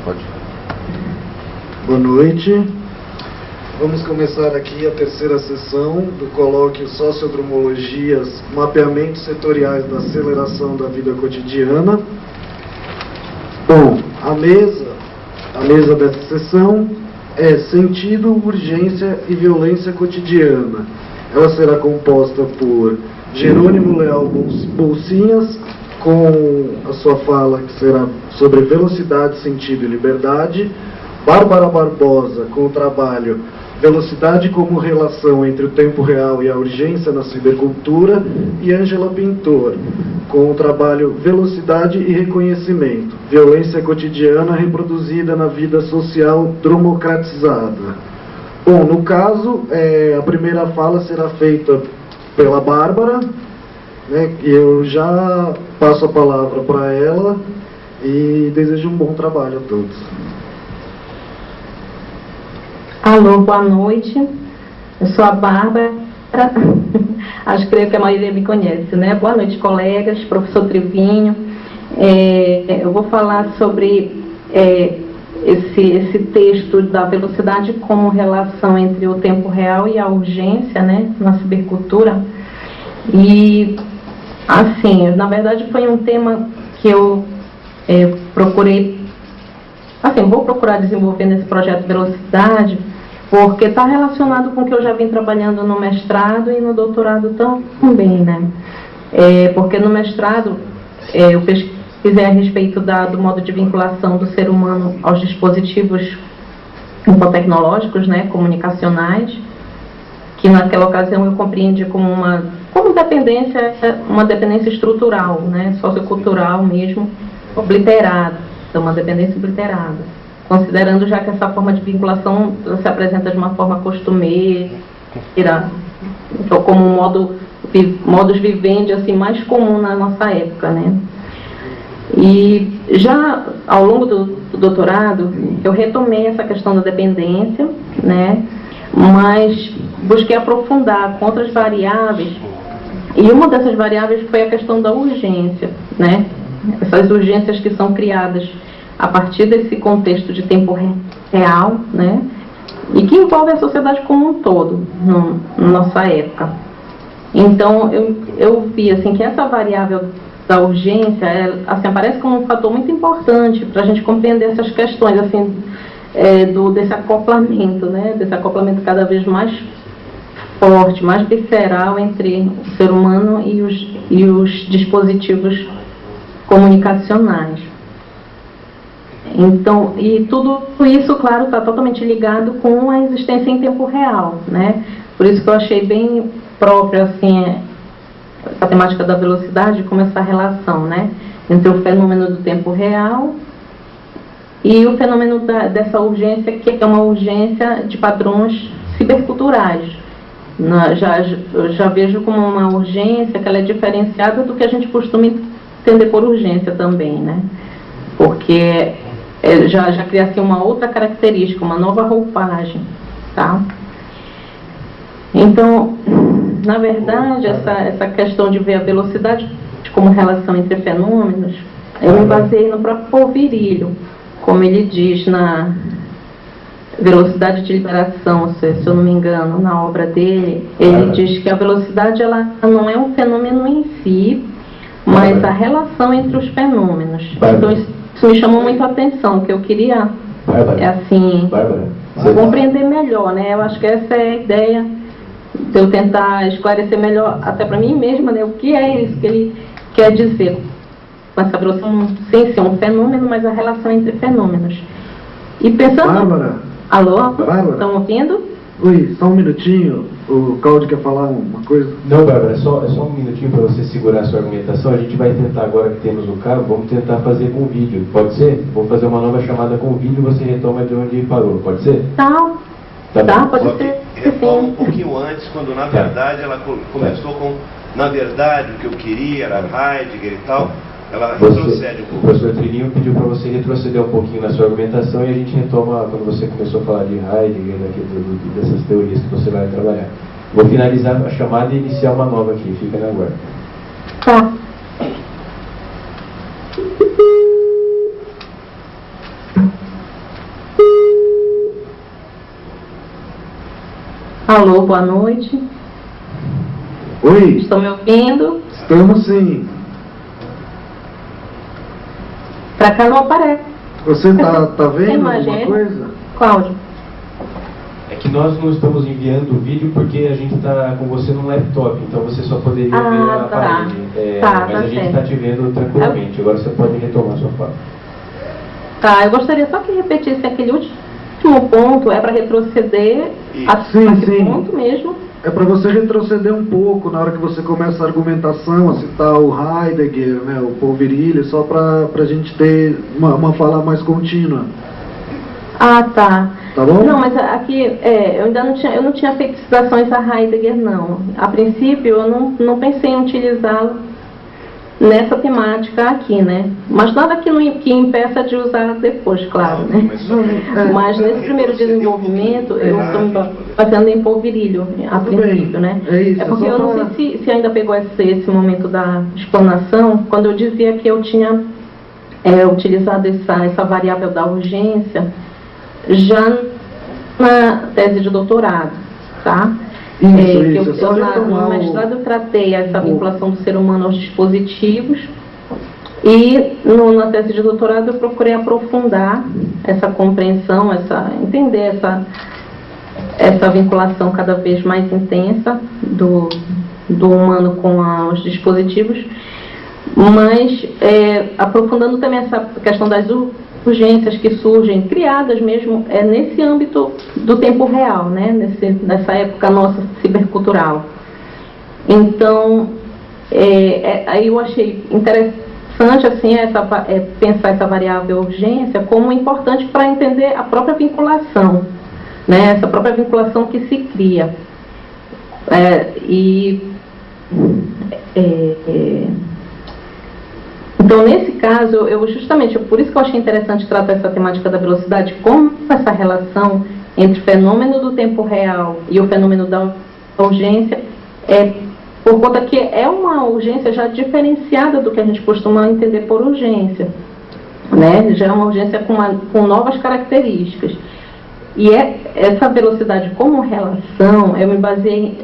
Pode. Boa noite. Vamos começar aqui a terceira sessão do colóquio Sociodromologias, Mapeamentos Setoriais da Aceleração da Vida Cotidiana. Bom, a mesa dessa sessão é Sentido, Urgência e Violência Cotidiana. Ela será composta por Jerônimo Leal Bolsinhas, com a sua fala que será sobre velocidade, sentido e liberdade. Bárbara Barbosa, com o trabalho Velocidade como relação entre o tempo real e a urgência na cibercultura, e Ângela Pintor, com o trabalho Velocidade e reconhecimento, violência cotidiana reproduzida na vida social democratizada. Bom, no caso, a primeira fala será feita pela Bárbara, né, e eu já passo a palavra para ela e desejo um bom trabalho a todos. Alô, boa noite. Eu sou a Bárbara. Acho que a maioria me conhece, né? Boa noite, colegas, professor Trivinho. Eu vou falar sobre esse texto da velocidade como relação entre o tempo real e a urgência, né, na cibercultura. E, assim, na verdade foi um tema que eu procurei, assim, vou procurar desenvolver nesse projeto Velocidade, porque está relacionado com o que eu já vim trabalhando no mestrado e no doutorado também, né? Porque no mestrado eu pesquisei a respeito do modo de vinculação do ser humano aos dispositivos infotecnológicos, né, comunicacionais, que naquela ocasião eu compreendi como uma dependência estrutural, né, sociocultural mesmo, obliterada, uma dependência obliterada. Considerando já que essa forma de vinculação se apresenta de uma forma costumeira, como um modus vivendi assim, mais comum na nossa época, né? E já ao longo do doutorado, eu retomei essa questão da dependência, né? Mas busquei aprofundar com outras variáveis, e uma dessas variáveis foi a questão da urgência, né? Essas urgências que são criadas a partir desse contexto de tempo real, né, e que envolve a sociedade como um todo, na nossa época. Então, eu vi assim, que essa variável da urgência assim, aparece como um fator muito importante para a gente compreender essas questões, assim, desse acoplamento, né, desse acoplamento cada vez mais forte, mais visceral entre o ser humano e os dispositivos comunicacionais. Então, e tudo isso, claro, está totalmente ligado com a existência em tempo real, né? Por isso que eu achei bem próprio, assim, a temática da velocidade, como essa relação, né, entre o fenômeno do tempo real e o fenômeno dessa urgência, que é uma urgência de padrões ciberculturais. Eu já vejo como uma urgência que ela é diferenciada do que a gente costuma entender por urgência também, né? Porque já cria assim, uma outra característica, uma nova roupagem, tá? Então, na verdade, essa questão de ver a velocidade como relação entre fenômenos, eu me baseei no próprio Paul Virilio, como ele diz na Velocidade de Liberação, se eu não me engano, na obra dele, ele diz que a velocidade ela não é um fenômeno em si, mas a relação entre os fenômenos. Então, isso me chamou muito a atenção, que eu queria, assim, compreender melhor, né? Eu acho que essa é a ideia de eu tentar esclarecer melhor, até para mim mesma, né? O que é isso que ele quer dizer com essa velocidade, sem ser um fenômeno, mas a relação entre fenômenos. E pensando... Bárbara? Alô? Bárbara? Estão ouvindo? Oi, só um minutinho. O Cláudio quer falar uma coisa? Não, Bárbara, é só um minutinho para você segurar a sua argumentação. A gente vai tentar, agora que temos o cabo, vamos tentar fazer com vídeo. Pode ser? Vou fazer uma nova chamada com vídeo e você retoma de onde parou. Pode ser? Tá, pode ser. Retoma um pouquinho antes, quando na verdade ela começou com, na verdade, o que eu queria era Heidegger e tal. Ela retrocede um pouco. O professor Trininho pediu para você retroceder um pouquinho na sua argumentação e a gente retoma quando você começou a falar de Heidegger, dessas teorias que você vai trabalhar. Vou finalizar a chamada e iniciar uma nova aqui. Fica na guarda. Tá. Alô, boa noite. Oi, Estão me ouvindo? estamos sim. Pra cá não aparece. Você tá Tem vendo alguma imagem? coisa? Cláudio. É que nós não estamos enviando o vídeo porque a gente está com você no laptop, então você só poderia ver a tá. parede. Mas a gente está te vendo tranquilamente. Agora você pode retomar sua fala. Tá, eu gostaria só que repetisse aquele último ponto, é para retroceder Sim, a que sim. ponto mesmo? É para você retroceder um pouco na hora que você começa a argumentação, a citar o Heidegger, né, o Paul Virilio, só para a gente ter uma fala mais contínua. Ah, tá. Tá bom? Não, mas aqui, eu ainda não tinha feito citações a Heidegger, não. A princípio, eu não pensei em utilizá-lo nessa temática aqui, né? Mas nada que impeça de usar depois, claro, né? Mas nesse primeiro desenvolvimento, eu estou me baseando em Paul Virilio, a princípio, né? É isso, porque só eu não sei se ainda pegou esse momento da explanação, quando eu dizia que eu tinha utilizado essa variável da urgência já na tese de doutorado, tá? No mestrado eu tratei essa vinculação do ser humano aos dispositivos e na tese de doutorado eu procurei aprofundar essa compreensão, entender essa vinculação cada vez mais intensa do humano com os dispositivos, mas aprofundando também essa questão das urgências que surgem, criadas mesmo nesse âmbito do tempo real, né? Nessa época nossa cibercultural. Então, aí eu achei interessante assim, pensar essa variável urgência como importante para entender a própria vinculação, né? Essa própria vinculação que se cria. Então, nesse caso, por isso que eu achei interessante tratar essa temática da velocidade, como essa relação entre o fenômeno do tempo real e o fenômeno da urgência, por conta que é uma urgência já diferenciada do que a gente costuma entender por urgência, né? Já é uma urgência com novas características. E essa velocidade como relação, eu me baseei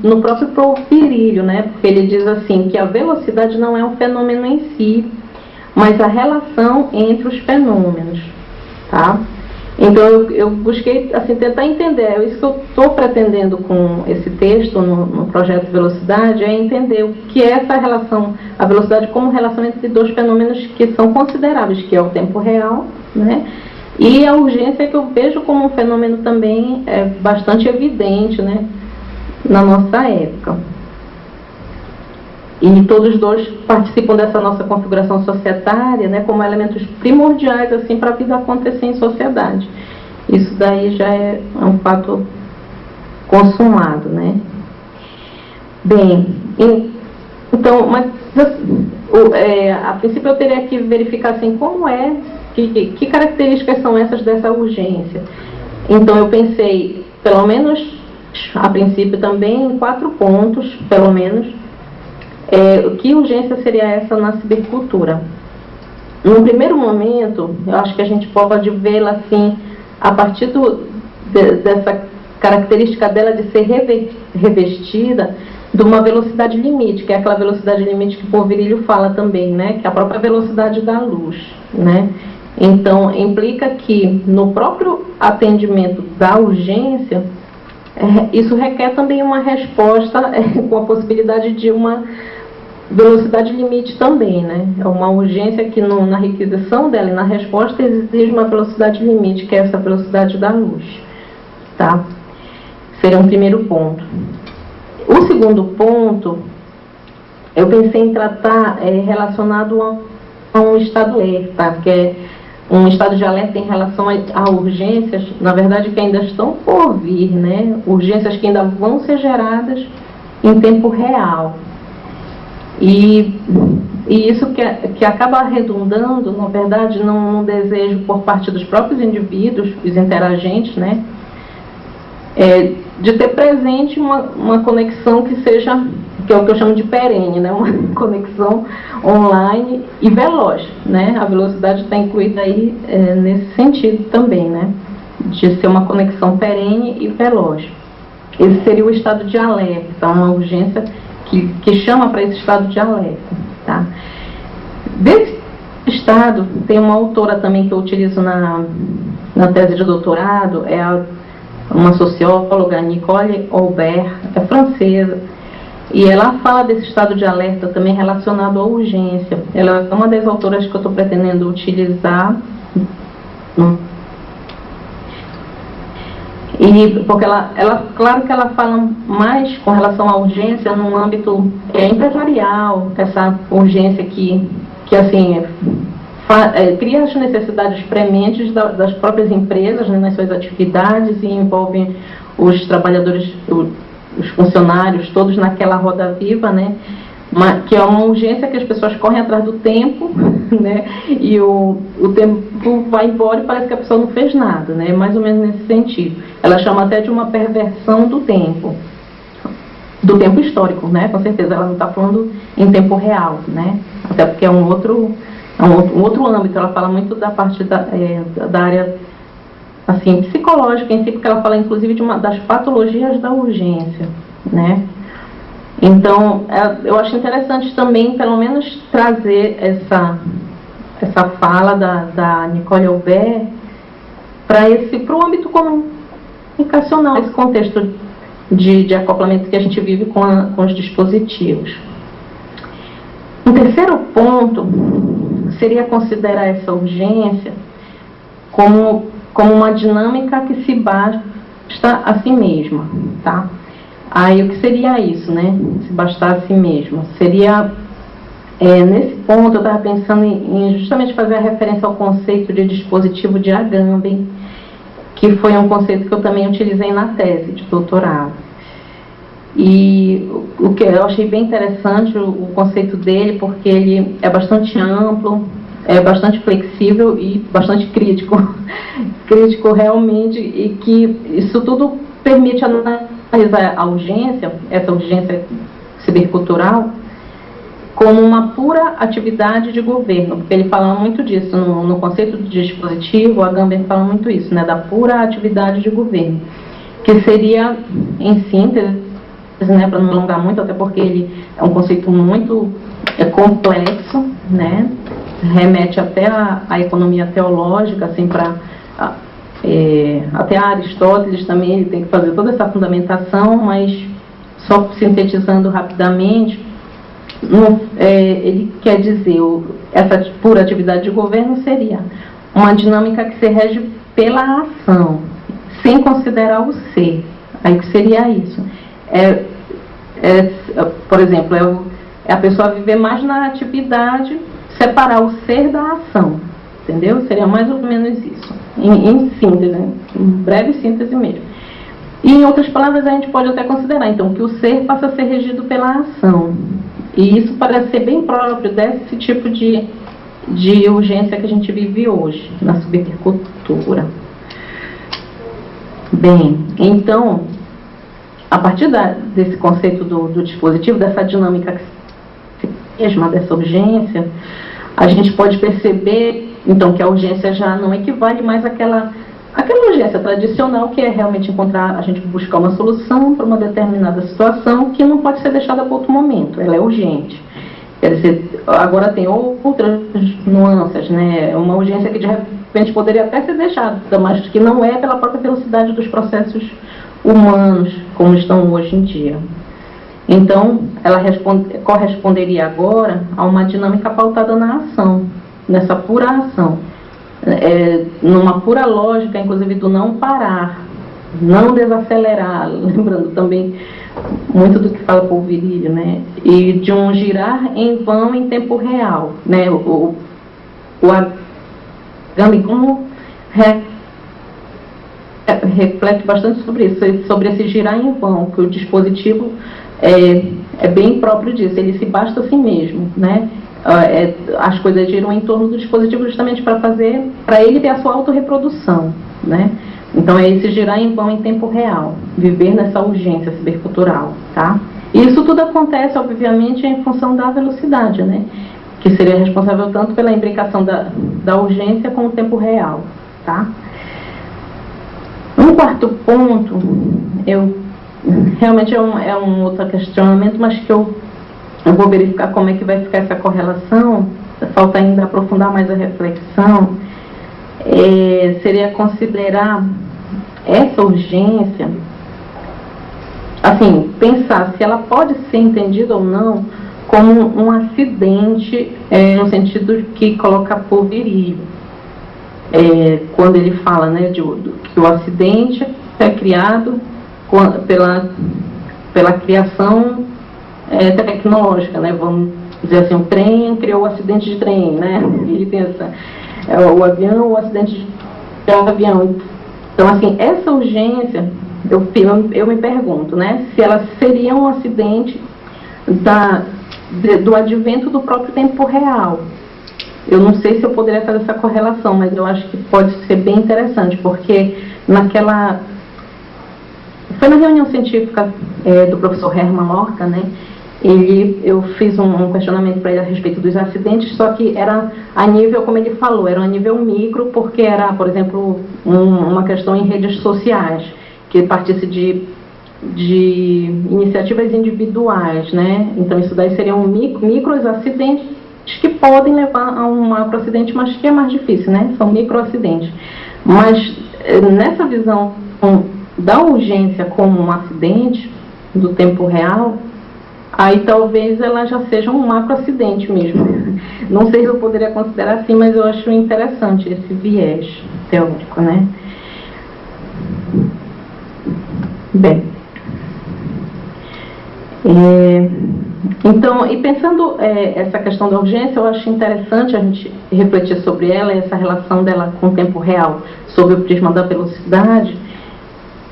no próprio Paul Virilio, né? Porque ele diz assim, que a velocidade não é um fenômeno em si, mas a relação entre os fenômenos, tá? Então eu busquei assim, tentar entender, é isso que eu estou pretendendo com esse texto no projeto Velocidade, é entender o que é essa relação, a velocidade como relação entre dois fenômenos que são consideráveis, que é o tempo real, né? E a urgência, que eu vejo como um fenômeno também bastante evidente, né, na nossa época. E todos dois participam dessa nossa configuração societária, né, como elementos primordiais assim, para a vida acontecer em sociedade. Isso daí já é um fato consumado, né? Bem, então, mas a princípio eu teria que verificar assim, como que características são essas dessa urgência. Então eu pensei, pelo menos a princípio também, em 4 pontos, pelo menos, que urgência seria essa na cibercultura. No primeiro momento, eu acho que a gente pode vê-la assim, a partir dessa característica dela de ser revestida de uma velocidade limite, que é aquela velocidade limite que Paul Virilio fala também, né, que é a própria velocidade da luz, né? Então, implica que no próprio atendimento da urgência, isso requer também uma resposta com a possibilidade de uma velocidade limite também, né? É uma urgência que na requisição dela e na resposta exige uma velocidade limite, que é essa velocidade da luz, tá? Seria um primeiro ponto. O segundo ponto, eu pensei em tratar relacionado a um estado alerta, que é um estado de alerta em relação a urgências, na verdade, que ainda estão por vir, né? Urgências que ainda vão ser geradas em tempo real. E isso que acaba redundando, na verdade, num desejo por parte dos próprios indivíduos, os interagentes, né? De ter presente uma conexão que seja, que é o que eu chamo de perene, né? Uma conexão online e veloz, né? A velocidade está incluída aí nesse sentido também, né? De ser uma conexão perene e veloz. esse seria o estado de alerta, então uma urgência que chama para esse estado de alerta, tá? Desse estado, tem uma autora também que eu utilizo na tese de doutorado, uma socióloga, Nicole Aubert, é francesa, e ela fala desse estado de alerta também relacionado à urgência. Ela é uma das autoras que eu estou pretendendo utilizar, porque claro que ela fala mais com relação à urgência no âmbito empresarial, essa urgência que assim, cria as necessidades prementes das próprias empresas, né, nas suas atividades, e envolve os trabalhadores, os funcionários, todos naquela roda viva, né, que é uma urgência que as pessoas correm atrás do tempo, né, e o tempo vai embora e parece que a pessoa não fez nada, né, mais ou menos nesse sentido. Ela chama até de uma perversão do tempo histórico, né, com certeza, ela não está falando em tempo real, né, até porque é um outro âmbito. Ela fala muito da parte da área assim, psicológica em si, porque ela fala inclusive das patologias da urgência, né? Então, eu acho interessante também, pelo menos, trazer essa fala da Nicole Aubert para o âmbito comunicacional, esse contexto de acoplamento que a gente vive com os dispositivos. Um terceiro ponto seria considerar essa urgência como uma dinâmica que se basta a si mesma, tá? Aí o que seria isso, né? Se bastar a si mesma. Seria, nesse ponto, eu estava pensando em justamente fazer a referência ao conceito de dispositivo de Agamben, que foi um conceito que eu também utilizei na tese de doutorado. E o que eu achei bem interessante o conceito dele, porque ele é bastante amplo, é bastante flexível e bastante crítico realmente, e que isso tudo permite analisar a urgência, essa urgência cibercultural, como uma pura atividade de governo, porque ele fala muito disso no conceito de dispositivo. A Agamben fala muito isso, né, da pura atividade de governo, que seria, em síntese, né, para não alongar muito, até porque ele é um conceito muito complexo, né, remete até à economia teológica, assim, até a Aristóteles também, ele tem que fazer toda essa fundamentação, mas só sintetizando rapidamente, ele quer dizer, essa pura atividade de governo seria uma dinâmica que se rege pela ação, sem considerar o ser. Aí que seria isso? Por exemplo, a pessoa viver mais na atividade, separar o ser da ação, entendeu? Seria mais ou menos isso, em síntese, em breve síntese mesmo. E em outras palavras, a gente pode até considerar, então, que o ser passa a ser regido pela ação. E isso parece ser bem próprio desse tipo de urgência que a gente vive hoje, na cibercultura. Bem, então, a partir desse conceito do dispositivo, dessa dinâmica mesma, dessa urgência, a gente pode perceber, então, que a urgência já não equivale mais àquela urgência tradicional, que é realmente a gente buscar uma solução para uma determinada situação que não pode ser deixada para outro momento, ela é urgente. Quer dizer, agora tem outras nuances, né? Uma urgência que de repente poderia até ser deixada, mas que não é pela própria velocidade dos processos humanos, como estão hoje em dia. Então, ela corresponderia agora a uma dinâmica pautada na ação, nessa pura ação. Numa pura lógica, inclusive, do não parar, não desacelerar, lembrando também muito do que fala Paul Virilio, né? E de um girar em vão em tempo real, né? O Agamben como reflete bastante sobre isso, sobre esse girar em vão, que o dispositivo é bem próprio disso, ele se basta a si mesmo, né? As coisas giram em torno do dispositivo justamente para ele ter a sua autorreprodução, né? Então é esse girar em vão em tempo real, viver nessa urgência cibercultural, tá? E isso tudo acontece, obviamente, em função da velocidade, né? Que seria responsável tanto pela imbricação da urgência com o tempo real, tá? Um quarto ponto, eu realmente é um outro questionamento, mas que eu vou verificar como é que vai ficar essa correlação. Falta ainda aprofundar mais a reflexão. Seria considerar essa urgência, assim, pensar se ela pode ser entendida ou não como um acidente, no sentido de que coloca polverio. Quando ele fala, né, que o acidente é criado pela criação tecnológica, né, vamos dizer assim, o trem criou o acidente de trem, né, ele pensa, o avião, o acidente de avião. Então, assim, essa urgência, eu me pergunto, né, se ela seria um acidente do advento do próprio tempo real. Eu não sei se eu poderia fazer essa correlação, mas eu acho que pode ser bem interessante, porque foi na reunião científica do professor Hermann Lorca, né, eu fiz um questionamento para ele a respeito dos acidentes, só que era a nível, como ele falou, era a nível micro, porque era, por exemplo, uma questão em redes sociais, que partisse de iniciativas individuais, né? Então isso daí seriam micros acidentes que podem levar a um macro acidente, mas que é mais difícil, né? São micro acidentes. Mas nessa visão da urgência como um acidente do tempo real, aí talvez ela já seja um macro acidente mesmo. Não sei se eu poderia considerar assim, mas eu acho interessante esse viés teórico, né? Bem, então, e pensando essa questão da urgência, eu acho interessante a gente refletir sobre ela, essa relação dela com o tempo real, sob o prisma da velocidade,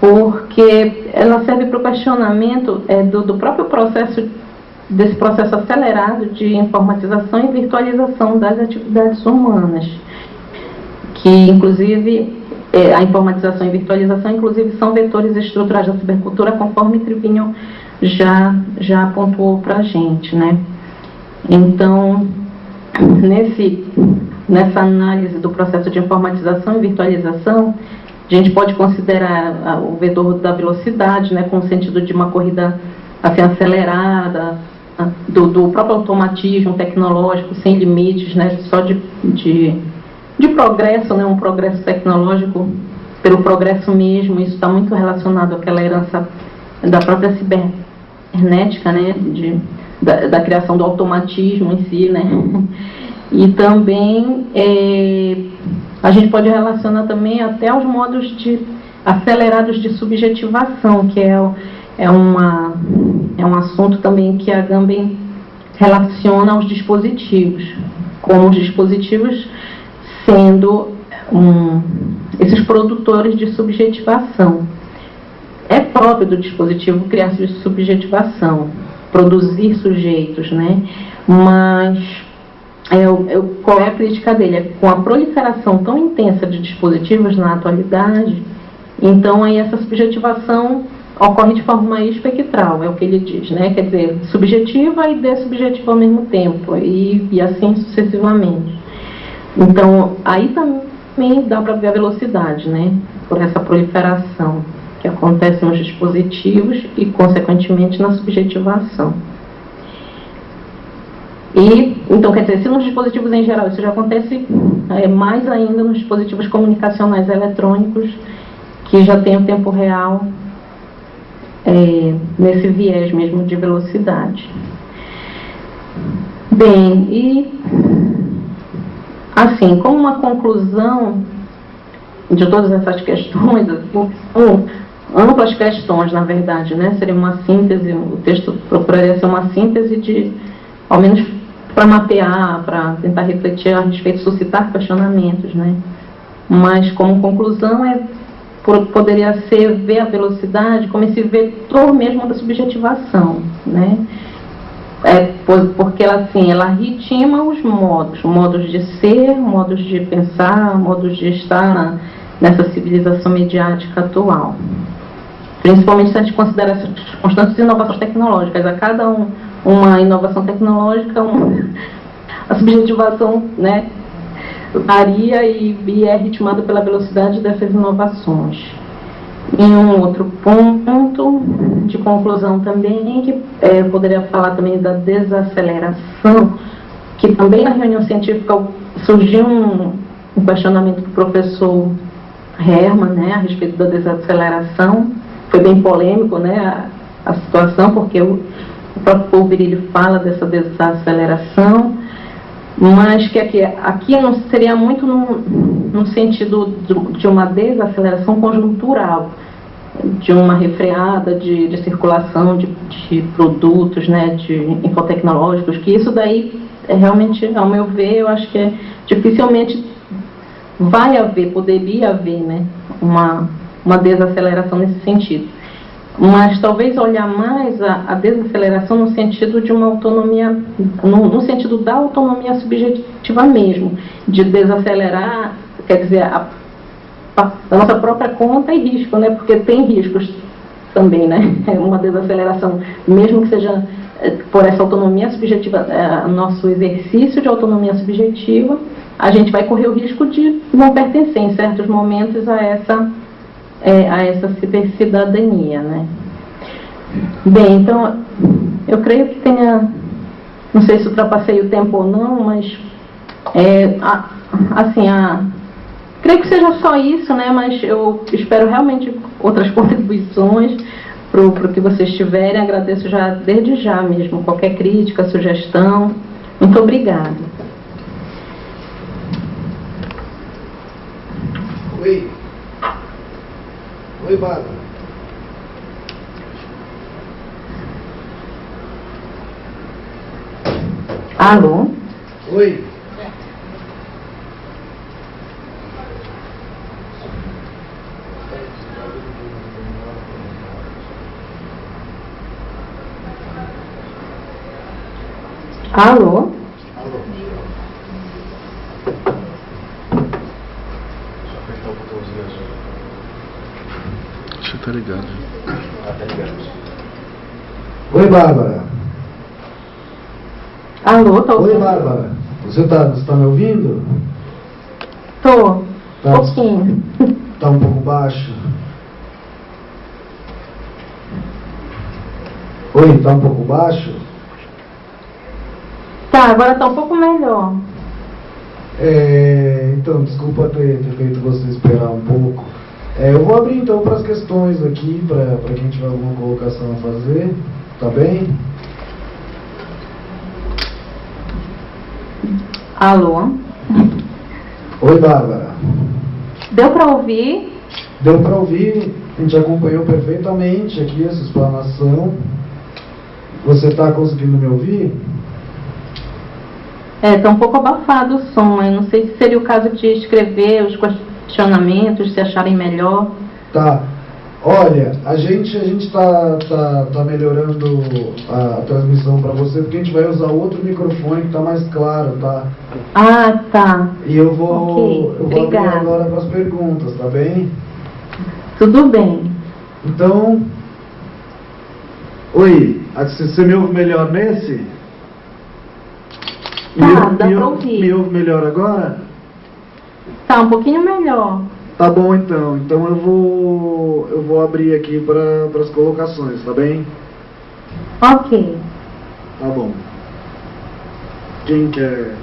porque ela serve para o questionamento do próprio processo, desse processo acelerado de informatização e virtualização das atividades humanas, que inclusive a informatização e virtualização inclusive são vetores estruturais da cibercultura, conforme Trivinho já pontuou para a gente, né? Então, nessa análise do processo de informatização e virtualização, a gente pode considerar o vetor da velocidade, né, com o sentido de uma corrida assim, acelerada, do próprio automatismo tecnológico sem limites, né, só de progresso, né, um progresso tecnológico pelo progresso mesmo. Isso está muito relacionado àquela herança da própria cibernética, né, da criação do automatismo em si, né. E também a gente pode relacionar também até os modos acelerados de subjetivação, que é um assunto também que a Agamben relaciona aos dispositivos, como os dispositivos sendo esses produtores de subjetivação. É próprio do dispositivo criar subjetivação, produzir sujeitos, né? Mas qual é a crítica dele? Com a proliferação tão intensa de dispositivos na atualidade, então aí essa subjetivação ocorre de forma espectral, é o que ele diz, né? Quer dizer, subjetiva e dessubjetiva ao mesmo tempo, e assim sucessivamente. Então, aí também dá para ver a velocidade, né? Por essa proliferação que acontece nos dispositivos e, consequentemente, na subjetivação. Então, quer dizer, se nos dispositivos em geral isso já acontece, mais ainda nos dispositivos comunicacionais eletrônicos, que já tem o tempo real nesse viés mesmo de velocidade. Bem, e assim, como uma conclusão de todas essas questões, são amplas questões, na verdade, né? Seria uma síntese, o texto procuraria ser uma síntese ao menos para mapear, para tentar refletir a respeito, suscitar questionamentos, né? Mas como conclusão poderia ser ver a velocidade como esse vetor mesmo da subjetivação, né? Porque ela ritima os modos de ser, modos de pensar, modos de estar nessa civilização mediática atual. Principalmente se a gente considera essas constantes inovações tecnológicas. A cada uma inovação tecnológica, a subjetivação, né, varia e é ritmada pela velocidade dessas inovações. em um outro ponto de conclusão também, que eu poderia falar também da desaceleração, que também na reunião científica surgiu um questionamento do professor Herman, né, a respeito da desaceleração. Foi bem polêmico, né, a situação, porque o próprio Paul Virilio fala dessa desaceleração, mas que aqui não seria muito no sentido de uma desaceleração conjuntural, de uma refreada de circulação de produtos, né, de infotecnológicos, que isso daí, realmente, ao meu ver, eu acho que dificilmente vai haver, poderia haver, né, uma desaceleração nesse sentido. Mas talvez olhar mais a desaceleração no sentido de uma autonomia, no sentido da autonomia subjetiva mesmo, de desacelerar, quer dizer, a nossa própria conta e risco, né? Porque tem riscos também, né? Uma desaceleração, mesmo que seja por essa autonomia subjetiva, nosso exercício de autonomia subjetiva, a gente vai correr o risco de não pertencer em certos momentos a essa cibercidadania, né? Bem, então, eu creio que tenha, não sei se ultrapassei o tempo ou não, mas, creio que seja só isso, né? Mas eu espero realmente outras contribuições para o que vocês tiverem. Agradeço já, desde já mesmo, qualquer crítica, sugestão. Muito obrigada. Oi, Bárbara. Alô? Oi. Alô? Deixa eu estar ligado. Tá ligado. Oi, Bárbara. Alô, tô Oi, ouvindo? Bárbara. Você tá me ouvindo? Tô, Tá. pouquinho. Tá um pouco baixo. Oi, tá um pouco baixo? Tá, agora tá um pouco melhor. Então, desculpa ter feito você esperar um pouco. Eu vou abrir então para as questões aqui, para quem tiver alguma colocação a fazer, tá bem? Alô? Oi, Bárbara. Deu para ouvir? Deu para ouvir, a gente acompanhou perfeitamente aqui essa explanação. Você está conseguindo me ouvir? Tá um pouco abafado o som. Eu não sei se seria o caso de escrever os questionamentos, se acharem melhor. Tá. Olha, a gente tá melhorando a transmissão para você, porque a gente vai usar outro microfone que está mais claro, tá? Ah, tá. E eu vou abrir Obrigada. agora para as perguntas, tá bem? Tudo bem. Então... Oi, você me ouve melhor nesse? Tá, dá pra ouvir. Me ouve melhor agora? Tá um pouquinho melhor. Tá bom então. Então eu vou abrir aqui para as colocações, tá bem? Ok. Tá bom. Quem quer?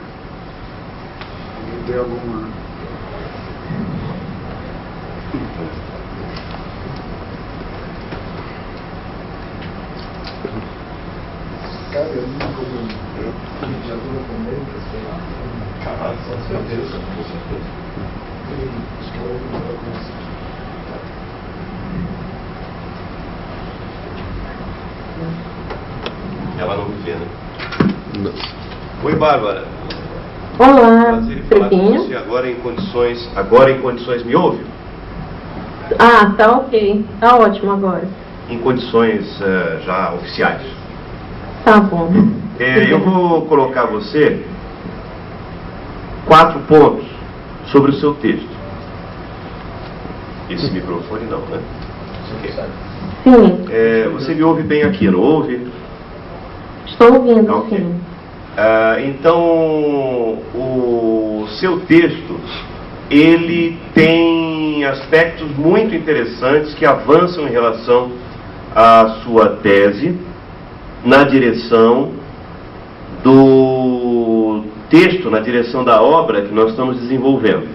Alguém tem alguma? Cara, eu não já tô com medo, caralho, só certeza, com certeza. Ela não me vê, né? Não. Oi, Bárbara. Olá, Prazer em falar com Trevinho. você agora em condições, me ouve? Ah, tá ok. Tá ótimo agora. Em condições já oficiais. Tá bom. Eu vou colocar você 4 pontos sobre o seu texto. Esse microfone não, né? Isso aqui. Sim, Você me ouve bem aqui, não ouve? estou ouvindo, Ok. sim. Então, o seu texto, ele tem aspectos muito interessantes que avançam em relação à sua tese, na direção do texto, na direção da obra que nós estamos desenvolvendo,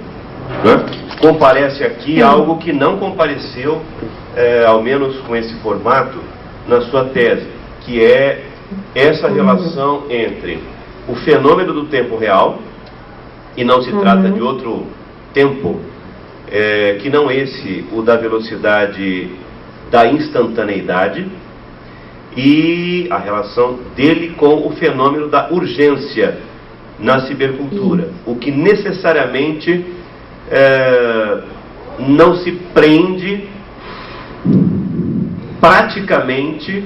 né? Comparece aqui algo que não compareceu, ao menos com esse formato, na sua tese, que é essa relação entre o fenômeno do tempo real, e não se trata de outro tempo, que não esse, o da velocidade da instantaneidade, e a relação dele com o fenômeno da urgência na cibercultura, o que necessariamente não se prende praticamente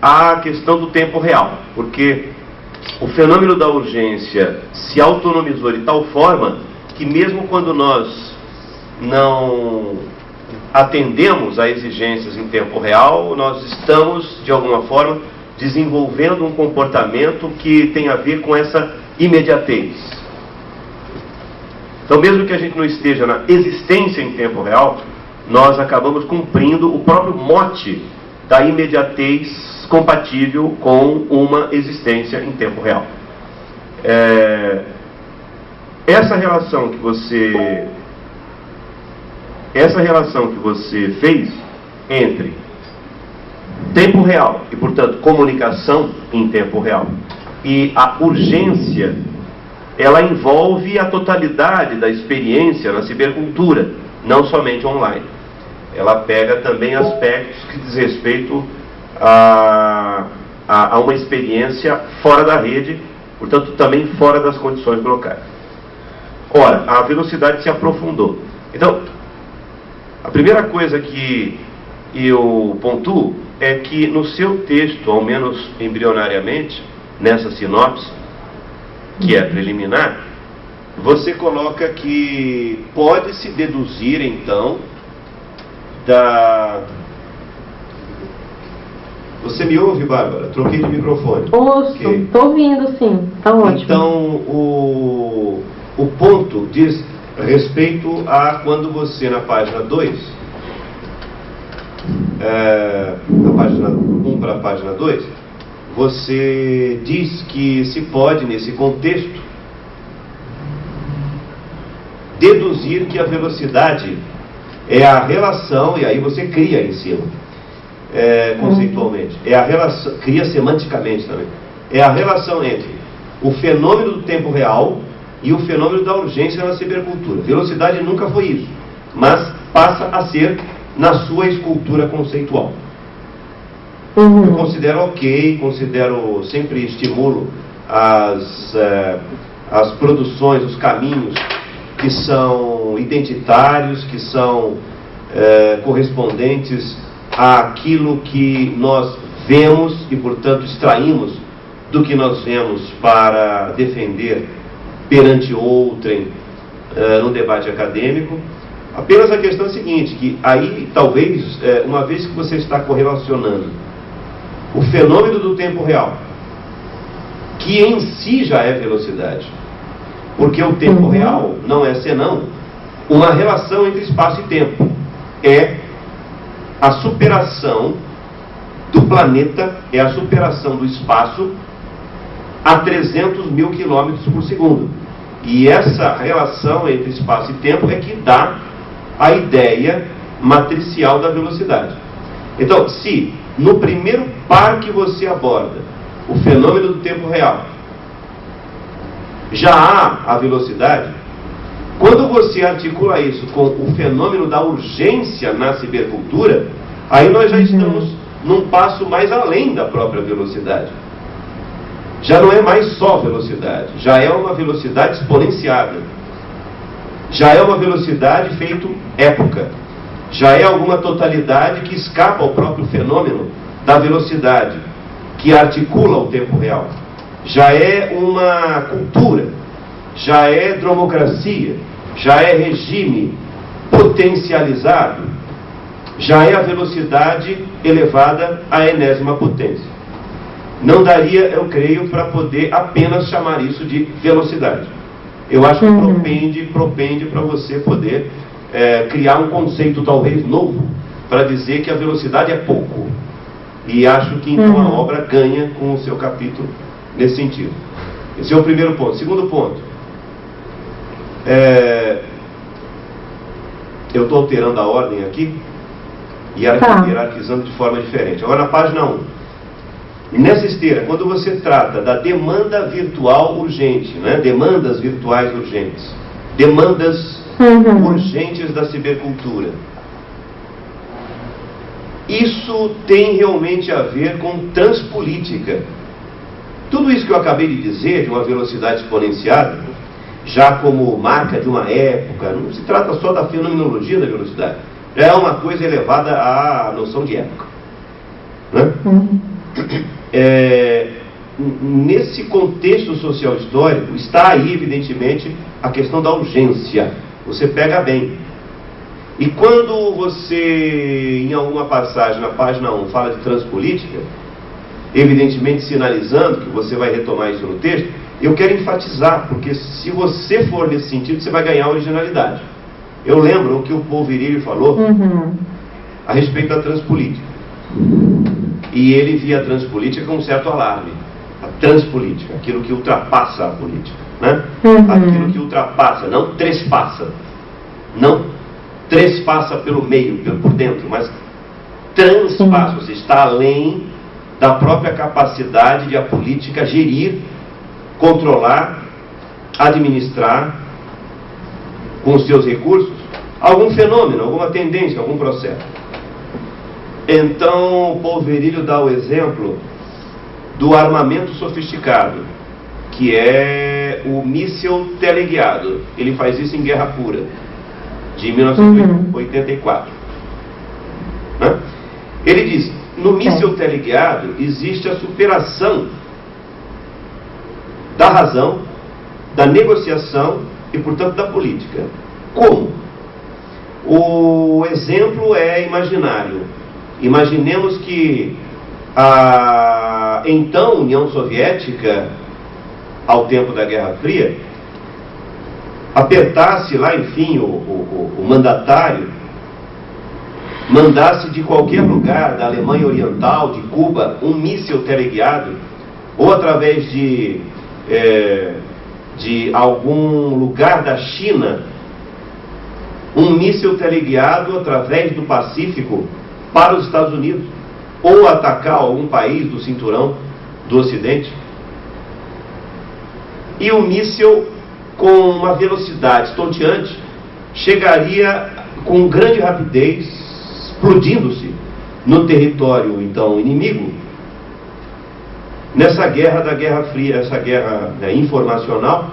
à questão do tempo real, porque o fenômeno da urgência se autonomizou de tal forma que mesmo quando nós não atendemos a exigências em tempo real, nós estamos, de alguma forma, desenvolvendo um comportamento que tem a ver com essa imediatez. Então, mesmo que a gente não esteja na existência em tempo real, nós acabamos cumprindo o próprio mote da imediatez compatível com uma existência em tempo real. Essa relação que você fez entre tempo real e, portanto, comunicação em tempo real e a urgência, ela envolve a totalidade da experiência na cibercultura, não somente online. Ela pega também aspectos que diz respeito a uma experiência fora da rede, portanto, também fora das condições locais. Ora, a velocidade se aprofundou. Então, a primeira coisa que eu pontuo é que no seu texto, ao menos embrionariamente, nessa sinopse, que é preliminar, você coloca que pode-se deduzir, então, da... Você me ouve, Bárbara? Troquei de microfone. Ouço, estou ouvindo, sim. Está ótimo. Então, o ponto diz respeito a quando você, na página 2, na página 1 para a página 2, você diz que se pode, nesse contexto, deduzir que a velocidade é a relação, e aí você cria em cima, conceitualmente, é a relação, cria semanticamente também, é a relação entre o fenômeno do tempo real e o fenômeno da urgência na cibercultura. Velocidade nunca foi isso, mas passa a ser na sua escultura conceitual. Eu considero ok, sempre estimulo as produções, os caminhos que são identitários, que são correspondentes àquilo que nós vemos e, portanto, extraímos do que nós vemos para defender perante outrem no debate acadêmico. Apenas a questão é a seguinte, que aí, talvez, uma vez que você está correlacionando o fenômeno do tempo real, que em si já é velocidade, porque o tempo real não é senão uma relação entre espaço e tempo, é a superação do planeta, é a superação do espaço a 300 mil quilômetros por segundo. E essa relação entre espaço e tempo é que dá a ideia matricial da velocidade. Então, se no primeiro par que você aborda o fenômeno do tempo real já há a velocidade, quando você articula isso com o fenômeno da urgência na cibercultura, aí nós já estamos num passo mais além da própria velocidade. Já não é mais só velocidade, já é uma velocidade exponenciada. Já é uma velocidade feito época. Já é alguma totalidade que escapa ao próprio fenômeno da velocidade, que articula o tempo real. Já é uma cultura, já é dromocracia, já é regime potencializado, já é a velocidade elevada à enésima potência. Não daria, eu creio, para poder apenas chamar isso de velocidade. eu acho que propende para você poder criar um conceito talvez novo para dizer que a velocidade é pouco. E acho que então a obra ganha com o seu capítulo nesse sentido. Esse é o primeiro ponto. Segundo ponto, eu estou alterando a ordem aqui e hierarquizando de forma diferente. Agora na página 1. Nessa esteira, quando você trata da demanda virtual urgente, né? Demandas virtuais urgentes, demandas urgentes da cibercultura, isso tem realmente a ver com transpolítica. Tudo isso que eu acabei de dizer, de uma velocidade exponenciada, já como marca de uma época, não se trata só da fenomenologia da velocidade, é uma coisa elevada à noção de época, né? Nesse contexto social histórico está aí evidentemente a questão da urgência. Você pega bem. E quando você, em alguma passagem na página 1, fala de transpolítica, evidentemente sinalizando que você vai retomar isso no texto, eu quero enfatizar, porque se você for nesse sentido, você vai ganhar originalidade. Eu lembro o que o Paul Virilio falou a respeito da transpolítica. E ele via a transpolítica com um certo alarme. A transpolítica, aquilo que ultrapassa a política, né? Aquilo que ultrapassa, não trespassa. Não trespassa pelo meio, por dentro, mas transpassa, ou seja, está além da própria capacidade de a política gerir, controlar, administrar com os seus recursos algum fenômeno, alguma tendência, algum processo. Então, o Paul Virilio dá o exemplo do armamento sofisticado, que é o míssil teleguiado. Ele faz isso em Guerra Pura, de 1984. Né? Ele diz, no míssil teleguiado existe a superação da razão, da negociação e, portanto, da política. Como? O exemplo é imaginário. Imaginemos que a então União Soviética, ao tempo da Guerra Fria, apertasse lá, enfim, o mandatário, mandasse de qualquer lugar da Alemanha Oriental, de Cuba, um míssil teleguiado, ou através de algum lugar da China, um míssil teleguiado através do Pacífico para os Estados Unidos, ou atacar algum país do cinturão do Ocidente. E o míssil, com uma velocidade estonteante, chegaria com grande rapidez, explodindo-se no território, então, inimigo, nessa guerra da Guerra Fria, essa guerra informacional,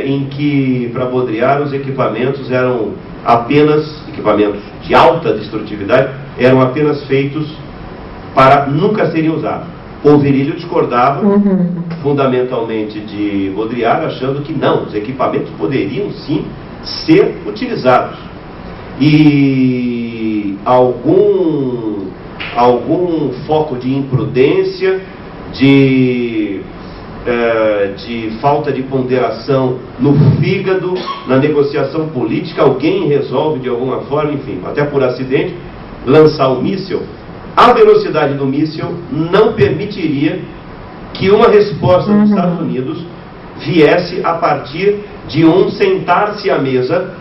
em que, para Baudrillard, os equipamentos eram apenas, equipamentos de alta destrutividade, eram apenas feitos para nunca serem usados. Paul Virilio discordava fundamentalmente de Baudrillard, achando que não, os equipamentos poderiam sim ser utilizados. E algum foco de imprudência, de falta de ponderação no fígado, na negociação política, alguém resolve de alguma forma, enfim, até por acidente, lançar um míssil. A velocidade do míssil não permitiria que uma resposta dos Estados Unidos viesse a partir de sentar-se à mesa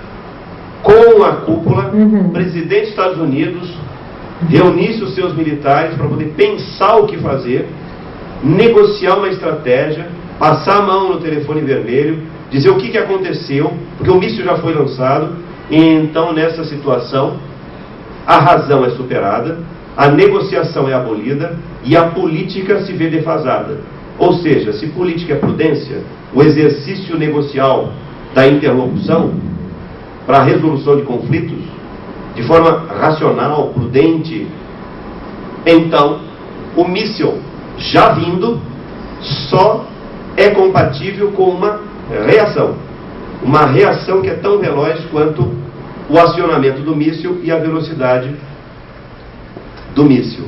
com a cúpula, o presidente dos Estados Unidos reunisse os seus militares para poder pensar o que fazer, negociar uma estratégia, passar a mão no telefone vermelho, dizer o que aconteceu, porque o míssil já foi lançado, e então nessa situação a razão é superada, a negociação é abolida e a política se vê defasada. Ou seja, se política é prudência, o exercício negocial da interlocução para a resolução de conflitos, de forma racional, prudente, então o míssil já vindo só é compatível com uma reação que é tão veloz quanto o acionamento do míssil e a velocidade do míssil.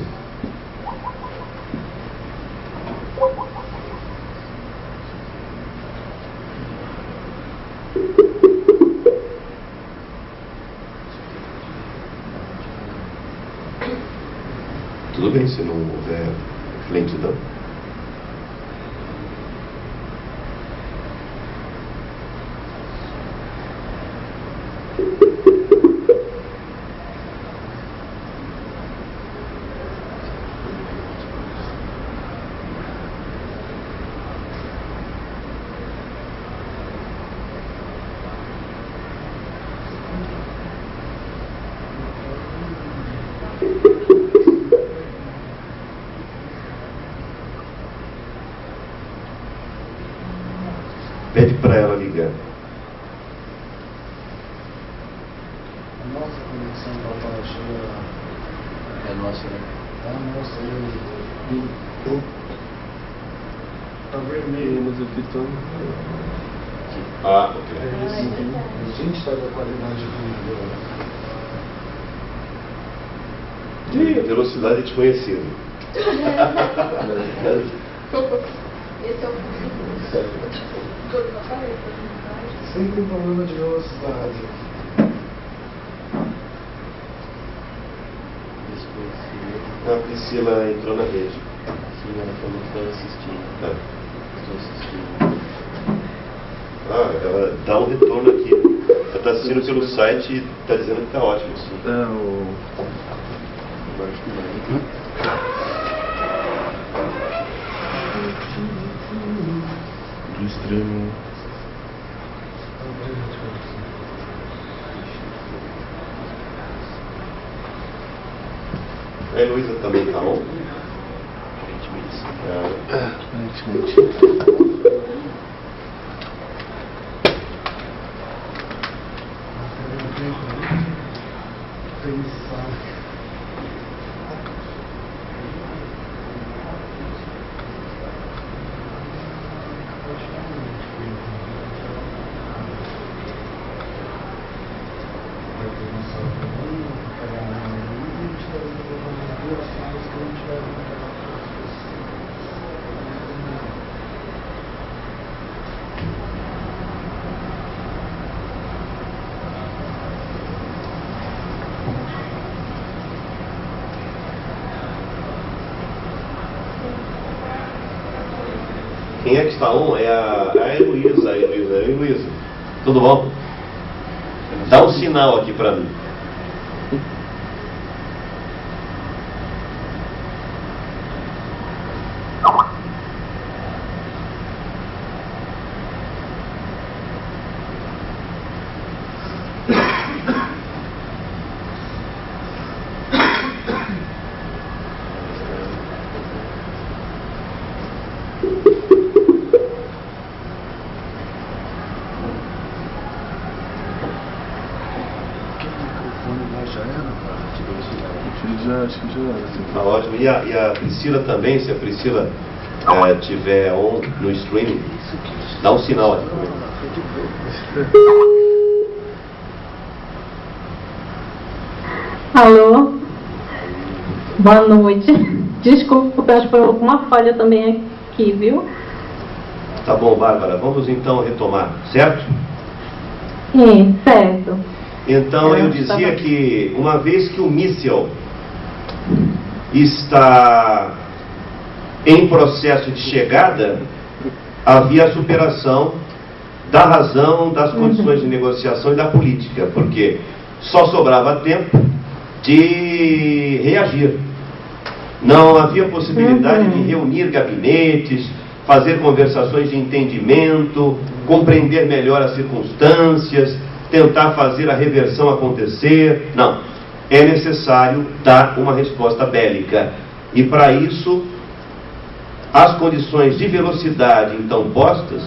Tudo bem, se não houver lentidão. Pede para ela ligar. A nossa conexão para baixo É nossa, né? é a nossa. Tá vermelho. Mas aqui estão... Ah, ok. A gente está com a qualidade ruim. De velocidade desconhecida. Esse é o Sempre problema de velocidade. A Priscila entrou na rede. Sim, ela falou que estava assistindo. Tá. Estou assistindo. Ah, ela dá um retorno aqui. Ela está assistindo pelo site e está dizendo que está ótimo. Sim. É, o... Eu acho que vai. Do extremo. A Heloísa também está on? Quem é que está on? É a Heloísa. Heloísa, tudo bom? Dá um sinal aqui para mim. Acho que já era. Tá ótimo. E a Priscila também, se a Priscila tiver on no streaming, dá um sinal aqui. Alô? Boa noite. Desculpa, acho que foi alguma falha também aqui, viu? Tá bom, Bárbara. Vamos então retomar, certo? Sim, certo. Então eu dizia que uma vez que o míssil está em processo de chegada, havia a superação da razão, das condições de negociação e da política, porque só sobrava tempo de reagir. Não havia possibilidade de reunir gabinetes, fazer conversações de entendimento, compreender melhor as circunstâncias, tentar fazer a reversão acontecer. Não. É necessário dar uma resposta bélica. E para isso, as condições de velocidade então postas,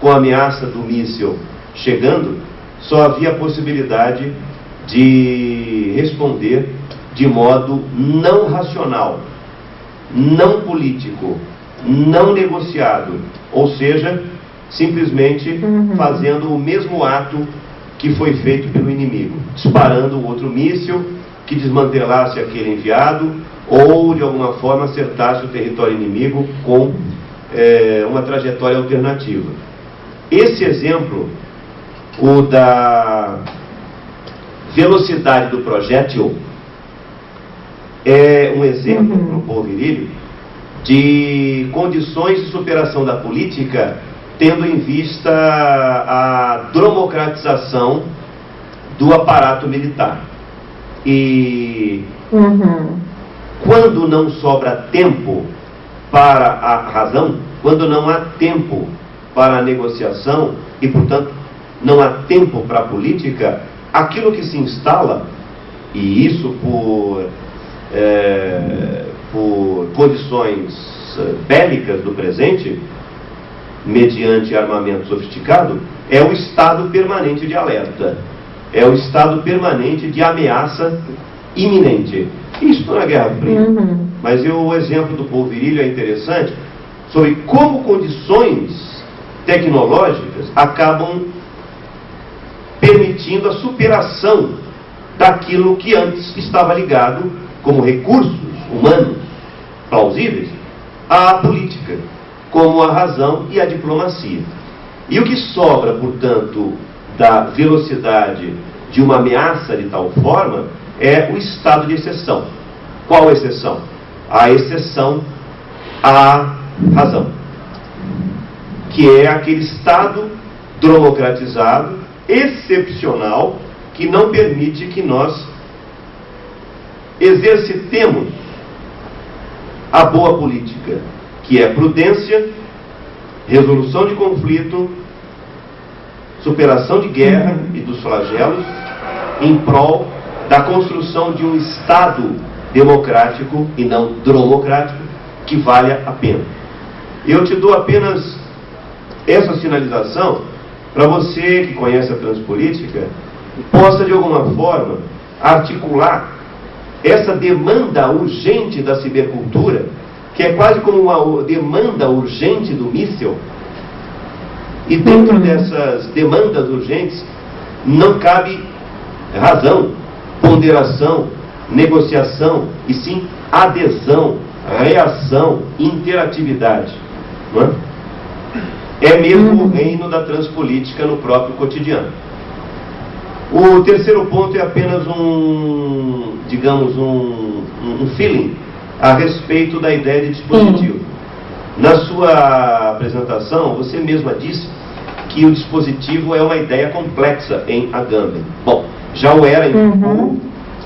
com a ameaça do míssil chegando, só havia a possibilidade de responder de modo não racional, não político, não negociado, ou seja, simplesmente fazendo o mesmo ato que foi feito pelo inimigo, disparando outro míssil que desmantelasse aquele enviado ou de alguma forma acertasse o território inimigo com uma trajetória alternativa. Esse exemplo o da velocidade do projétil é um exemplo para o povo virilho de condições de superação da política, tendo em vista a democratização do aparato militar. E quando não sobra tempo para a razão, quando não há tempo para a negociação e, portanto, não há tempo para a política, aquilo que se instala, e isso por condições bélicas do presente, mediante armamento sofisticado, é o estado permanente de alerta, é o estado permanente de ameaça iminente. Isso na Guerra Fria. Mas o exemplo do povo virilho é interessante sobre como condições tecnológicas acabam permitindo a superação daquilo que antes estava ligado como recursos humanos plausíveis à política, como a razão e a diplomacia. E o que sobra, portanto, da velocidade de uma ameaça de tal forma é o estado de exceção. Qual exceção? A exceção à razão, que é aquele estado democratizado, excepcional, que não permite que nós exercitemos a boa política, que é prudência, resolução de conflito, superação de guerra e dos flagelos, em prol da construção de um Estado democrático e não dromocrático, que valha a pena. Eu te dou apenas essa sinalização para você que conhece a transpolítica possa de alguma forma articular essa demanda urgente da cibercultura, que é quase como uma demanda urgente do míssil. E dentro dessas demandas urgentes não cabe razão, ponderação, negociação, e sim adesão, reação, interatividade. Não é? É mesmo o reino da transpolítica no próprio cotidiano. O terceiro ponto é apenas digamos, um feeling a respeito da ideia de dispositivo. Na sua apresentação, você mesma disse que o dispositivo é uma ideia complexa em Agamben. Bom, já o era em Foucault,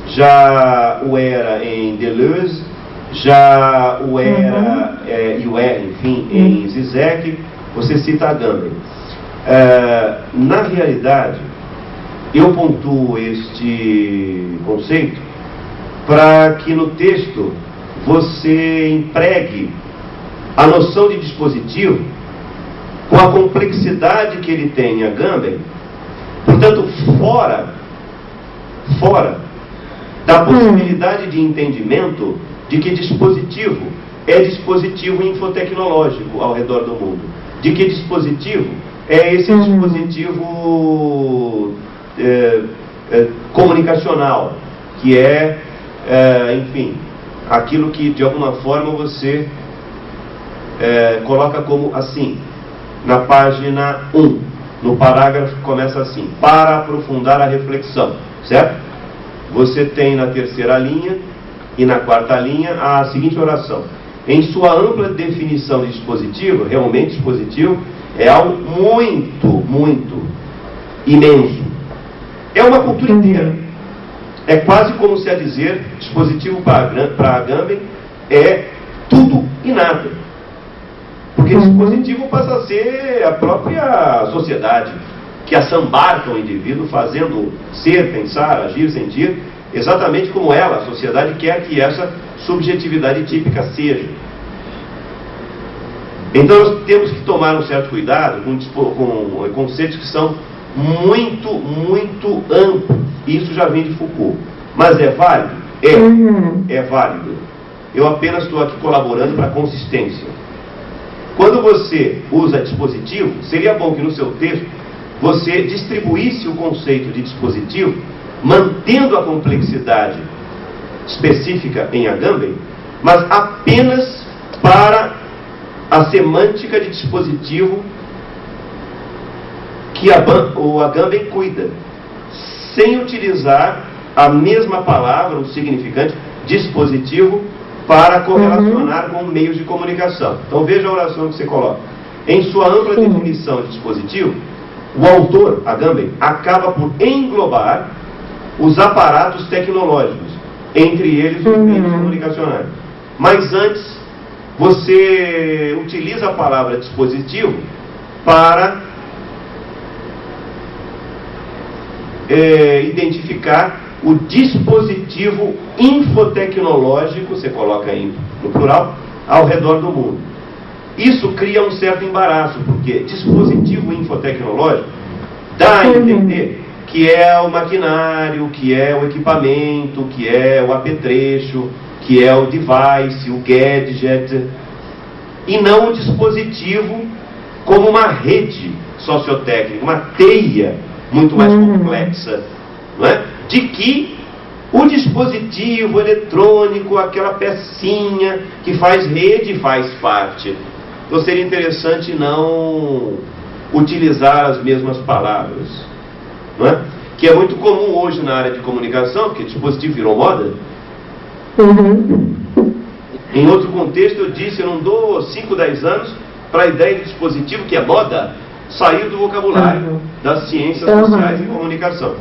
já o era em Deleuze, já o era, e o é, enfim, em Zizek. Você cita Agamben. Na realidade, eu pontuo este conceito para que no texto você empregue a noção de dispositivo com a complexidade que ele tem em Agamben, portanto, fora da possibilidade de entendimento de que dispositivo é dispositivo infotecnológico ao redor do mundo, de que dispositivo é esse dispositivo comunicacional, que é, enfim, aquilo que de alguma forma você coloca como assim, na página 1, no parágrafo que começa assim: para aprofundar a reflexão, certo? Você tem na terceira linha e na quarta linha a seguinte oração: em sua ampla definição de dispositivo, realmente dispositivo é algo muito imenso. É uma cultura inteira. É quase como se a dizer, dispositivo para Agamben é tudo e nada. Porque dispositivo passa a ser a própria sociedade, que assambarca o indivíduo, fazendo ser, pensar, agir, sentir, exatamente como ela, a sociedade, quer que essa subjetividade típica seja. Então nós temos que tomar um certo cuidado com conceitos que são muito amplos. Isso já vem de Foucault. Mas é válido? É válido. Eu apenas estou aqui colaborando para a consistência. Quando você usa dispositivo, seria bom que no seu texto você distribuísse o conceito de dispositivo, mantendo a complexidade específica em Agamben, mas apenas para a semântica de dispositivo que o Agamben cuida, sem utilizar a mesma palavra, o significante, dispositivo, para correlacionar com meios de comunicação. Então veja a oração que você coloca. Em sua ampla definição de dispositivo, o autor, Agamben, acaba por englobar os aparatos tecnológicos, entre eles os meios comunicacionais. Mas antes, você utiliza a palavra dispositivo para identificar o dispositivo infotecnológico, você coloca aí no plural, ao redor do mundo. Isso cria um certo embaraço, porque dispositivo infotecnológico dá a entender que é o maquinário, que é o equipamento, que é o apetrecho, que é o device, o gadget, e não o dispositivo como uma rede sociotécnica, uma teia muito mais complexa, não é? De que o dispositivo eletrônico, aquela pecinha que faz rede, faz parte. Então seria interessante não utilizar as mesmas palavras, não é? Que é muito comum hoje na área de comunicação, porque dispositivo virou moda. Em outro contexto eu disse, eu não dou 5, 10 anos para a ideia de dispositivo, que é moda, sair do vocabulário das ciências sociais e comunicação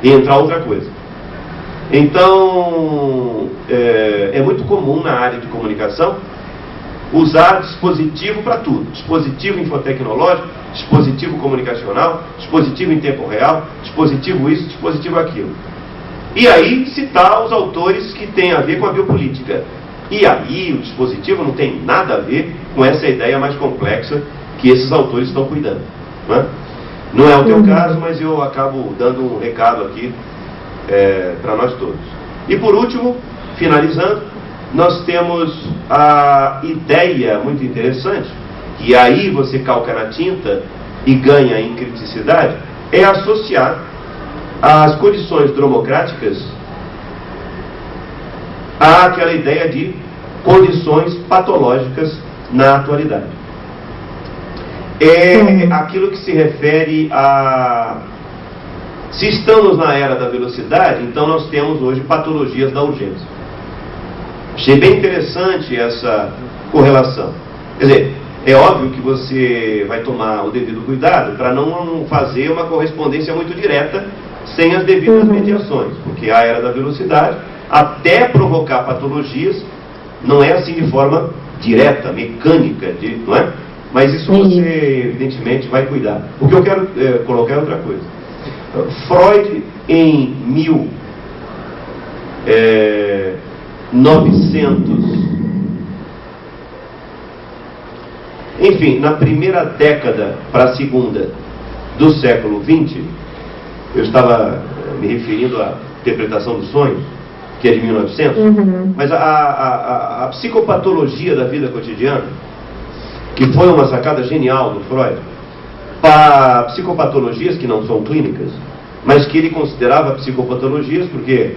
e entrar outra coisa. Então, é muito comum na área de comunicação usar dispositivo para tudo. Dispositivo infotecnológico, dispositivo comunicacional, dispositivo em tempo real, dispositivo isso, dispositivo aquilo. E aí citar os autores que têm a ver com a biopolítica. E aí o dispositivo não tem nada a ver com essa ideia mais complexa que esses autores estão cuidando. Não é o teu caso, mas eu acabo dando um recado aqui para nós todos. E por último, finalizando, nós temos a ideia muito interessante, que aí você calca na tinta e ganha em criticidade, é associar as condições dromocráticas àquela ideia de condições patológicas na atualidade. É aquilo que se refere a... Se estamos na era da velocidade, então nós temos hoje patologias da urgência. Achei bem interessante essa correlação. Quer dizer, é óbvio que você vai tomar o devido cuidado para não fazer uma correspondência muito direta sem as devidas mediações, porque a era da velocidade, até provocar patologias, não é assim de forma direta, mecânica, não é? Mas isso você, evidentemente, vai cuidar. O que eu quero colocar é outra coisa. Freud, em 1900, enfim, na primeira década para a segunda do século XX, eu estava me referindo à interpretação dos sonhos, que é de 1900, mas a psicopatologia da vida cotidiana, que foi uma sacada genial do Freud, para psicopatologias que não são clínicas, mas que ele considerava psicopatologias porque,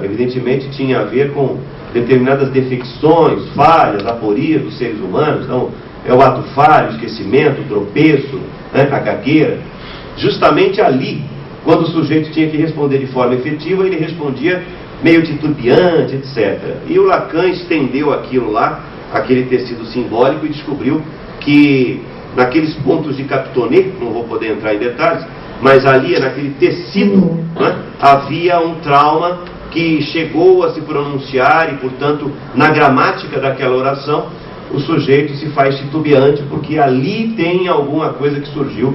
evidentemente, tinha a ver com determinadas defecções, falhas, aporias dos seres humanos. Então, é o ato falho, o esquecimento, o tropeço, a gagueira. Justamente ali, quando o sujeito tinha que responder de forma efetiva, ele respondia meio titubeante, etc. E o Lacan estendeu aquilo lá, aquele tecido simbólico, e descobriu que naqueles pontos de Captonnet, não vou poder entrar em detalhes, mas ali, naquele tecido, havia um trauma que chegou a se pronunciar e, portanto, na gramática daquela oração, o sujeito se faz titubeante porque ali tem alguma coisa que surgiu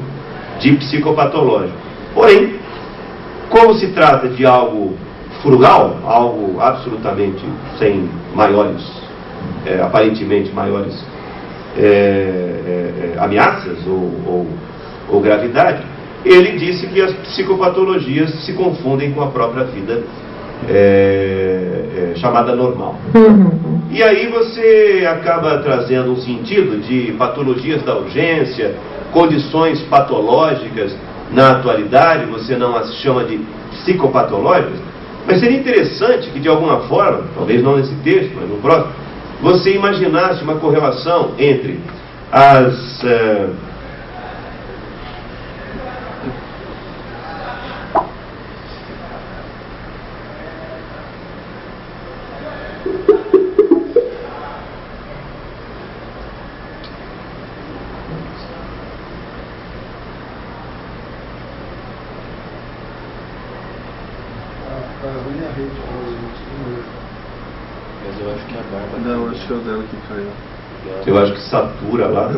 de psicopatológico. Porém, como se trata de algo frugal, algo absolutamente sem maiores, aparentemente maiores ameaças ou gravidade, ele disse que as psicopatologias se confundem com a própria vida chamada normal. E aí você acaba trazendo um sentido de patologias da urgência, condições patológicas na atualidade, você não as chama de psicopatológicas, mas seria interessante que de alguma forma, talvez não nesse texto, mas no próximo, você imaginasse uma correlação entre Tá ruim a rede pra gente de novo. Mas eu acho que a barba... Não, acho que é o dela que caiu. Eu acho que satura lá.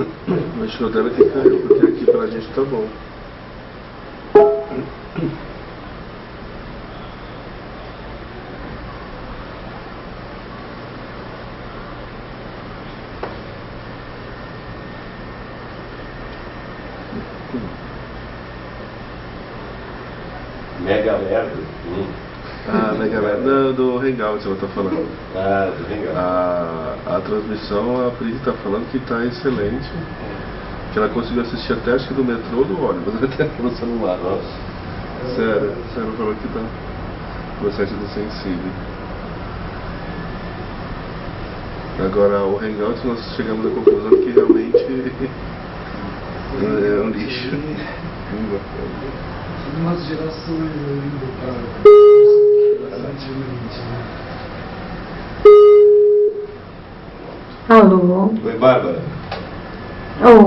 Acho que é o dela que caiu, porque aqui pra gente tá bom. Mega merda. Ah, da galera do Hangout ela tá falando. Ah, do Hangout. A transmissão, a Pris tá falando que tá excelente. Que ela conseguiu assistir até acho que do metrô ou do ônibus, até no celular. Nossa. Sério, falou que tá no site do Sensível. Agora o Hangout nós chegamos à conclusão que realmente é um lixo. Umas gerações ainda para antigamente, né? Alô? Oi, Bárbara.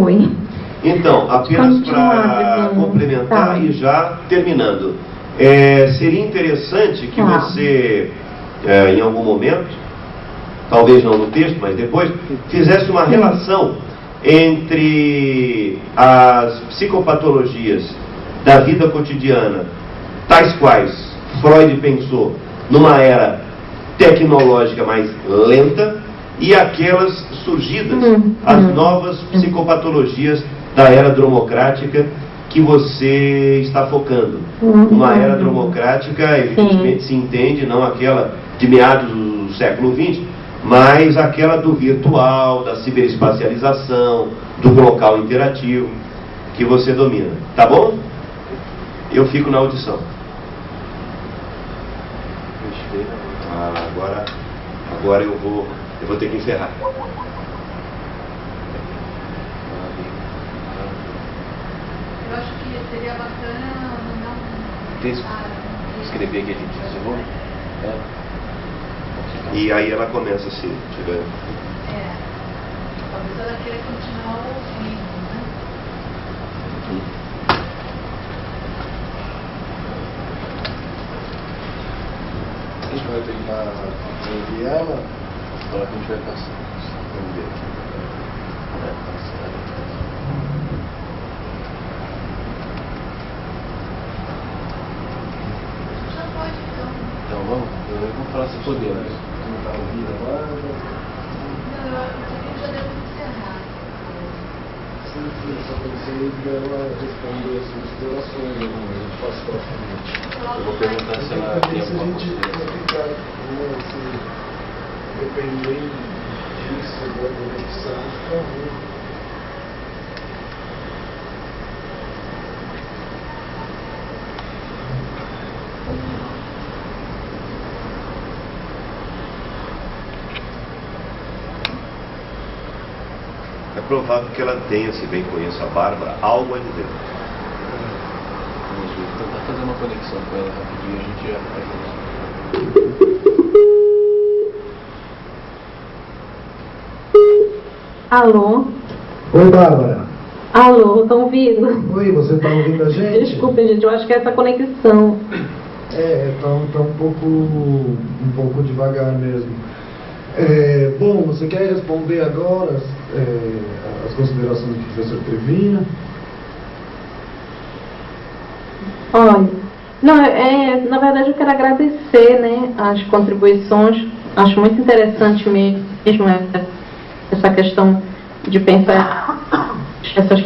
Oi. Então, apenas para Continuar, complementar tá. e já terminando. Seria interessante que Tá. você, em algum momento, talvez não no texto, mas depois, fizesse uma relação entre as psicopatologias da vida cotidiana, tais quais Freud pensou numa era tecnológica mais lenta, e aquelas surgidas, as novas psicopatologias da era dromocrática que você está focando. Uma era dromocrática, evidentemente, se entende, não aquela de meados do século XX, mas aquela do virtual, da ciberespacialização, do local interativo, que você domina. Tá bom? Eu fico na audição. Agora eu vou ter que encerrar. Eu acho que seria bacana mandar um Texto. um Escrever aqui, a gente encerrou? E aí ela começa se tiver. Talvez ela queira continuar ouvindo, né? A gente vai tentar ouvir ela. A hora que a gente vai passar. Vamos ver aqui. Já pode, então. Então vamos? Eu vou falar se podemos. Tentar ouvir a Bárbara. Não, eu acho que já devo encerrar. Sim, só pensei em ela responder as suas considerações, a gente passa para frente. Eu vou perguntar se ela tem Se a alguma gente consideração. ficar dependendo disso, da conexão, fica ruim. É provável que ela tenha, se bem conheço a Bárbara, algo a dizer. Vamos tentar fazer uma conexão com ela rapidinho, a gente já faz isso. Alô? Oi, Bárbara. Alô, estão ouvindo? Oi, você está ouvindo a gente? Desculpem, gente, eu acho que é essa conexão. Tá um pouco devagar mesmo. Bom, você quer responder agora as considerações do professor Trevinho? Olha, não, na verdade eu quero agradecer, né, as contribuições. Acho muito interessante mesmo essa questão de pensar essas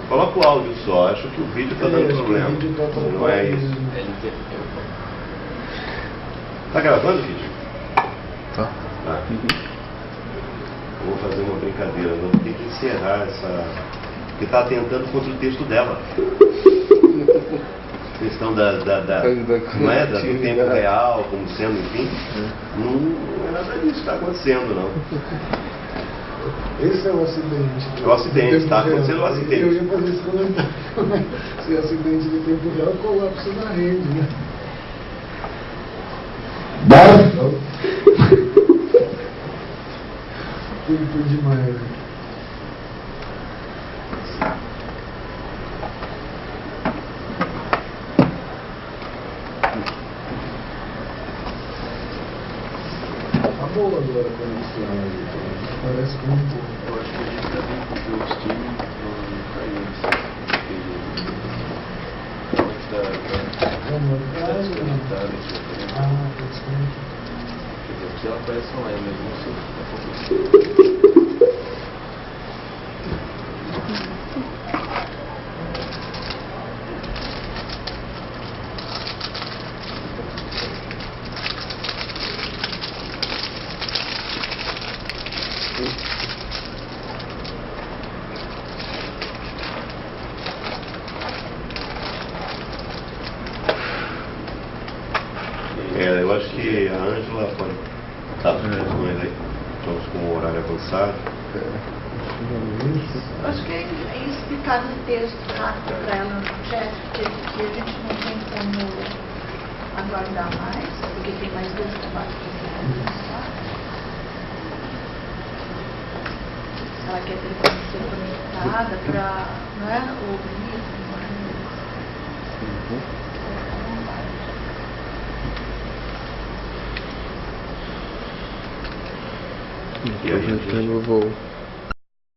Coloca o áudio só, acho que o vídeo está dando problema. Não é isso. Tá gravando o vídeo? Tá. Tá. Eu vou fazer uma brincadeira, não tem que encerrar essa. Porque está atentando contra o texto dela. A questão não é do tempo real, como sendo, enfim. Não é nada disso que está acontecendo, não. Esse é o acidente. É o acidente, está acontecendo o acidente. Eu ia fazer esse comentário. Se é acidente de tempo real, colapso na rede, né? Tempo demais. Parece com um pouco. Eu acho que a gente deve incluir os times no país. Está desconectada aqui. Tá desconectado. Quer dizer, aqui ela aparece online, mas não sei o que está acontecendo. Eu acho que a Ângela pode estar com questões aí. Estamos com o horário avançado. Eu acho que é explicar no texto rápido para ela no chat, porque aqui a gente não tem como aguardar mais, porque tem mais 2 trabalhos para fazer. Se ela quer ser conectada para, não é, ouvir, Projetando o voo.